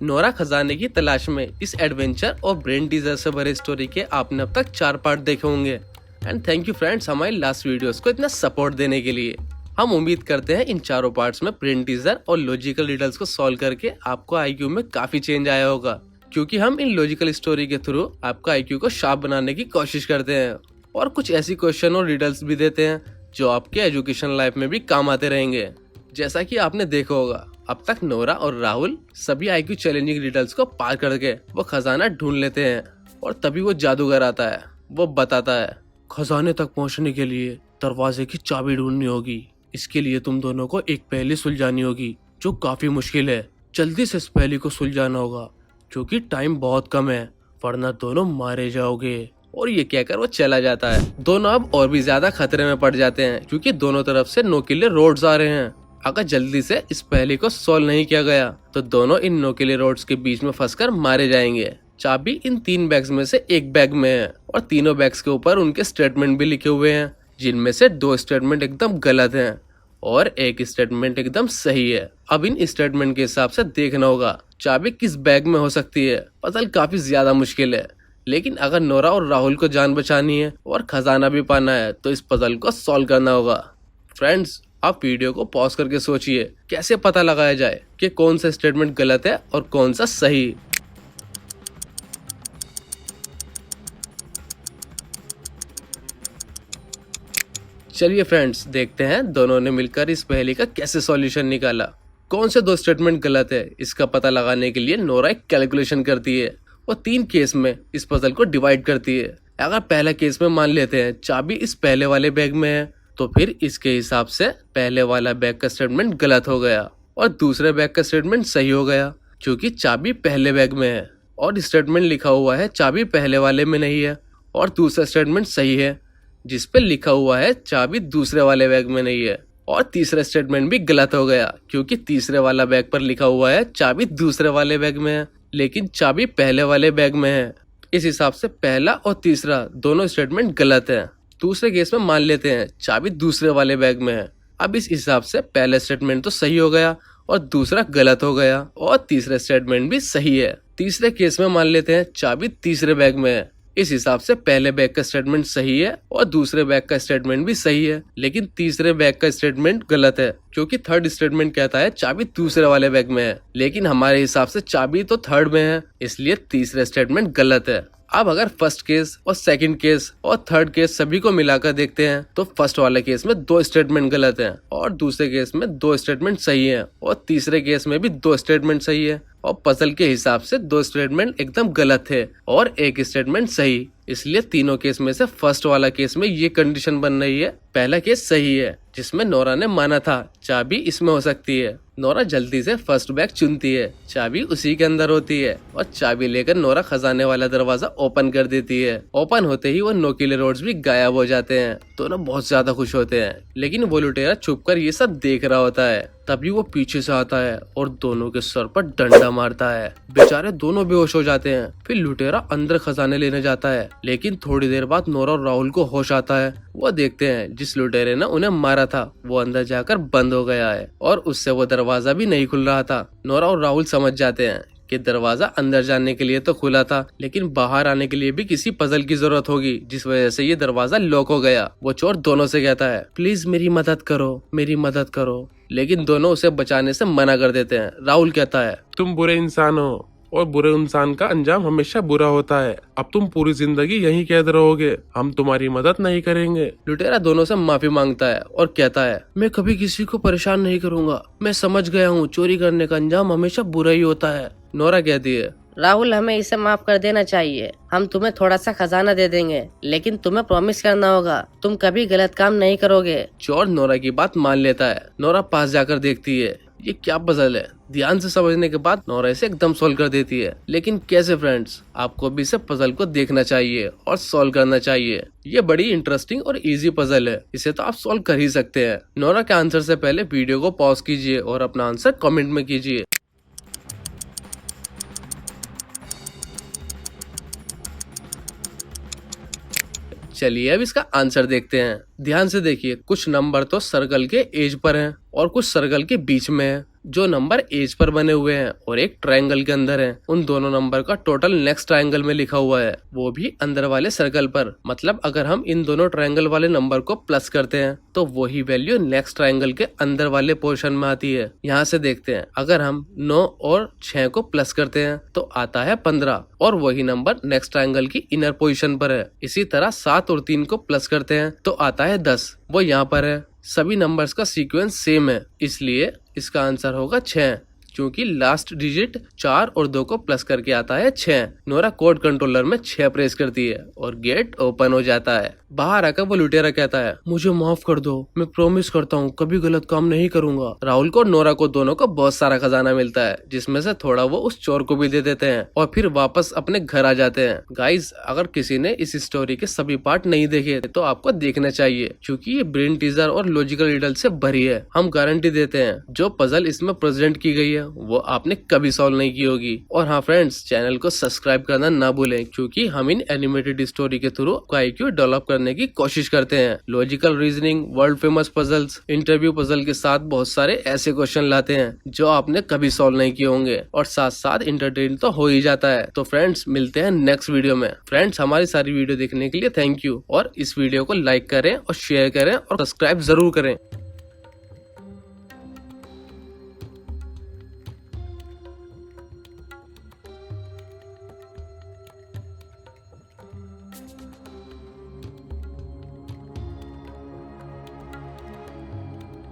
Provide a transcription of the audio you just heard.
Nora खजाने की तलाश में इस एडवेंचर और ब्रेन टीजर से भरे स्टोरी के आपने अब तक 4 पार्ट देखे होंगे। एंड थैंक यू फ्रेंड्स हमारी लास्ट वीडियोस को इतना सपोर्ट देने के लिए। हम उम्मीद करते हैं इन चारों पार्ट्स में ब्रेन टीजर और लॉजिकल रिडल्स को सॉल्व करके आपको आईक्यू में काफी चेंज आया होगा, क्योंकि हम इन लॉजिकल स्टोरी के थ्रू आपका आईक्यू को शार्प बनाने की कोशिश करते हैं और कुछ ऐसी क्वेश्चन और रिडल्स भी देते हैं जो आपके एजुकेशन लाइफ में भी काम आते रहेंगे। जैसा कि आपने देखा होगा, अब तक नोरा और राहुल सभी आईक्यू चैलेंजिंग रिडल्स को पार करके वो खजाना ढूंढ लेते हैं और तभी वो जादूगर आता है। वो बताता है, खजाने तक पहुंचने के लिए दरवाजे की चाबी ढूंढनी होगी। इसके लिए तुम दोनों को एक पहेली सुलझानी होगी जो काफी मुश्किल है। जल्दी से इस पहेली को सुलझाना होगा क्योंकि टाइम बहुत कम है, वरना दोनों मारे जाओगे। और ये कहकर वो चला जाता है। दोनों अब और भी ज्यादा खतरे में पड़ जाते हैं क्योंकि दोनों तरफ से नोकीले रोड्स आ रहे हैं। अगर जल्दी से इस पहेली को सॉल्व नहीं किया गया तो दोनों इन नोकीले रोड्स के बीच में फंसकर मारे जाएंगे। चाबी इन 3 बैग्स में से एक बैग में है और तीनों बैग्स के ऊपर उनके स्टेटमेंट भी लिखे हुए हैं, जिनमें से 2 स्टेटमेंट एकदम गलत हैं और एक स्टेटमेंट एकदम सही है। अब इन स्टेटमेंट के हिसाब से देखना होगा चाबी किस बैग में हो सकती है। पजल काफी ज्यादा मुश्किल है, लेकिन अगर नोरा और राहुल को जान बचानी है और खजाना भी पाना है तो इस पजल को सॉल्व करना होगा। फ्रेंड्स, आप वीडियो को पॉज करके सोचिए कैसे पता लगाया जाए कि कौन सा स्टेटमेंट गलत है और कौन सा सही। चलिए फ्रेंड्स, देखते हैं दोनों ने मिलकर इस पहेली का कैसे सॉल्यूशन निकाला। कौन से 2 स्टेटमेंट गलत है इसका पता लगाने के लिए नोरा एक कैलकुलेशन करती है। वो 3 केस में इस पजल को डिवाइड करती है। अगर पहला केस में मान लेते हैं चाबी इस पहले वाले बैग में है तो फिर इसके हिसाब से पहले वाला बैग का स्टेटमेंट गलत हो गया और दूसरे बैग का स्टेटमेंट सही हो गया क्योंकि चाबी पहले बैग में है और स्टेटमेंट लिखा हुआ है चाबी पहले वाले में नहीं है। और दूसरा स्टेटमेंट सही है जिस पे लिखा हुआ है चाबी दूसरे वाले बैग में नहीं है। और तीसरा स्टेटमेंट भी गलत हो गया क्योंकि तीसरे वाला बैग पर लिखा हुआ है चाबी दूसरे वाले बैग में है, लेकिन चाबी पहले वाले बैग में है। इस हिसाब से पहला और तीसरा दोनों स्टेटमेंट गलत है। दूसरे केस में मान लेते हैं चाबी दूसरे वाले बैग में है। अब इस हिसाब से पहला स्टेटमेंट तो सही हो गया और दूसरा गलत हो गया और तीसरा स्टेटमेंट भी सही है। तीसरे केस में मान लेते हैं चाबी तीसरे बैग में है। इस हिसाब से पहले बैग का स्टेटमेंट सही है और दूसरे बैग का स्टेटमेंट भी सही है, लेकिन तीसरे बैग का स्टेटमेंट गलत है क्योंकि थर्ड स्टेटमेंट कहता है चाबी दूसरे वाले बैग में है, लेकिन हमारे हिसाब से चाबी तो थर्ड में है, इसलिए तीसरा स्टेटमेंट गलत है। अब अगर फर्स्ट केस और सेकंड केस और थर्ड केस सभी को मिलाकर देखते हैं तो फर्स्ट वाले केस में 2 स्टेटमेंट गलत हैं और दूसरे केस में 2 स्टेटमेंट सही हैं और तीसरे केस में भी 2 स्टेटमेंट सही है और पजल के हिसाब से 2 स्टेटमेंट एकदम गलत थे और एक स्टेटमेंट सही। इसलिए तीनों केस में से फर्स्ट वाला केस में ये कंडीशन बन रही है, पहला केस सही है जिसमें नोरा ने माना था चाबी इसमें हो सकती है। नोरा जल्दी से फर्स्ट बैग चुनती है, चाबी उसी के अंदर होती है और चाबी लेकर नोरा खजाने वाला दरवाजा ओपन कर देती है। ओपन होते ही वो नोकीले रोड्स भी गायब हो जाते हैं। दोनों बहुत ज्यादा खुश होते हैं, लेकिन वो लुटेरा छुपकर ये सब देख रहा होता है। तभी वो पीछे से आता है और दोनों के सर पर डंडा मारता है। बेचारे दोनों बेहोश हो जाते हैं। फिर लुटेरा अंदर खजाने लेने जाता है, लेकिन थोड़ी देर बाद नोरा और राहुल को होश आता है। वो देखते हैं जिस लुटेरे ने उन्हें मारा था वो अंदर जाकर बंद हो गया है और उससे वो दरवाजा भी नहीं खुल रहा था। नोरा और राहुल समझ जाते हैं कि दरवाजा अंदर जाने के लिए तो खुला था, लेकिन बाहर आने के लिए भी किसी पजल की जरूरत होगी, जिस वजह से ये दरवाजा लॉक हो गया। वो चोर दोनों से कहता है, प्लीज मेरी मदद करो, मेरी मदद करो, लेकिन दोनों उसे बचाने से मना कर देते हैं। राहुल कहता है, तुम बुरे इंसान हो और बुरे इंसान का अंजाम हमेशा बुरा होता है। अब तुम पूरी जिंदगी यहीं कैद रहोगे, हम तुम्हारी मदद नहीं करेंगे। लुटेरा दोनों से माफी मांगता है और कहता है, मैं कभी किसी को परेशान नहीं करूंगा, मैं समझ गया हूँ चोरी करने का अंजाम हमेशा बुरा ही होता है। नोरा कहती है, राहुल हमें इसे माफ कर देना चाहिए, हम तुम्हें थोड़ा सा खजाना दे देंगे, लेकिन तुम्हें प्रॉमिस करना होगा तुम कभी गलत काम नहीं करोगे। चोर नोरा की बात मान लेता है। नोरा पास जाकर देखती है ये क्या पजल है। ध्यान से समझने के बाद नोरा इसे एकदम सॉल्व कर देती है। लेकिन कैसे फ्रेंड्स, आपको भी इसे पजल को देखना चाहिए और सॉल्व करना चाहिए। ये बड़ी इंटरेस्टिंग और इजी पजल है, इसे तो आप सॉल्व कर ही सकते हैं। नोरा के आंसर से पहले वीडियो को पॉज कीजिए और अपना आंसर कमेंट में कीजिए। चलिए अब इसका आंसर देखते हैं। ध्यान से देखिए, कुछ नंबर तो सर्कल के एज पर हैं और कुछ सर्कल के बीच में है। जो नंबर एज पर बने हुए हैं और एक ट्रायंगल के अंदर है, उन दोनों नंबर का टोटल नेक्स्ट ट्रायंगल में लिखा हुआ है, वो भी अंदर वाले सर्कल पर। मतलब अगर हम इन दोनों ट्रायंगल वाले नंबर को प्लस करते हैं तो वही वैल्यू नेक्स्ट ट्रायंगल के अंदर वाले पोर्शन में आती है। यहाँ से देखते हैं, अगर हम 9 और 6 को प्लस करते हैं तो आता है 15 और वही नंबर नेक्स्ट ट्रायंगल की इनर पोजीशन पर है। इसी तरह 7 और 3 को प्लस करते हैं तो आता है 10, वो यहाँ पर है। सभी नंबर्स का सीक्वेंस सेम है, इसलिए इसका आंसर होगा 6, क्योंकि लास्ट डिजिट 4 और 2 को प्लस करके आता है 6। नोरा कोड कंट्रोलर में 6 प्रेस करती है और गेट ओपन हो जाता है। बाहर आकर वो लुटेरा कहता है, मुझे माफ कर दो, मैं प्रॉमिस करता हूँ कभी गलत काम नहीं करूंगा। राहुल को नोरा को दोनों को बहुत सारा खजाना मिलता है, जिसमें से थोड़ा वो उस चोर को भी दे देते हैं और फिर वापस अपने घर आ जाते हैं। गाइस, अगर किसी ने इस स्टोरी के सभी पार्ट नहीं देखे तो आपको देखना चाहिए, क्योंकि ये ब्रेन टीजर और लॉजिकल रिडल से भरी है। हम गारंटी देते हैं जो पजल इसमें प्रेजेंट की गई है वो आपने कभी सॉल्व नहीं की होगी। और हाँ फ्रेंड्स, चैनल को सब्सक्राइब करना ना भूलें, क्योंकि हम इन एनिमेटेड स्टोरी के थ्रू IQ डेवलप करने की कोशिश करते हैं। Logical reasoning, world famous puzzles, interview puzzle के साथ बहुत सारे ऐसे क्वेश्चन लाते हैं जो आपने कभी सॉल्व नहीं किए होंगे, और साथ साथ इंटरटेन तो हो ही जाता है। तो फ्रेंड्स, मिलते हैं नेक्स्ट वीडियो में। फ्रेंड्स, हमारी सारी वीडियो देखने के लिए थैंक यू, और इस वीडियो को लाइक करें और शेयर करें और सब्सक्राइब जरूर करें।